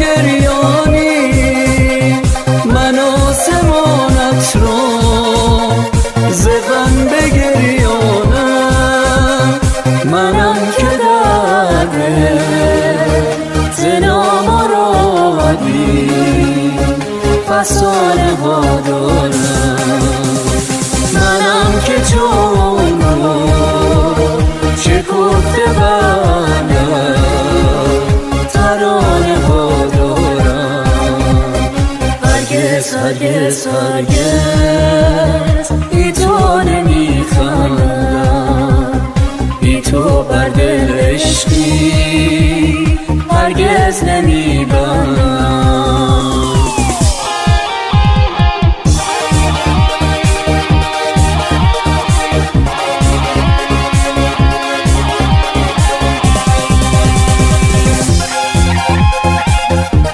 گریانی من آسمانت را ز غم بگریانم. منم که در زنا مرادی فسانه ها دارم. منم که چون شکفته بندم ترانه ها دارم. هرگز هرگز هرگز بی تو نمیخندم، بی تو بر دل عشقی هرگز نمیبندم.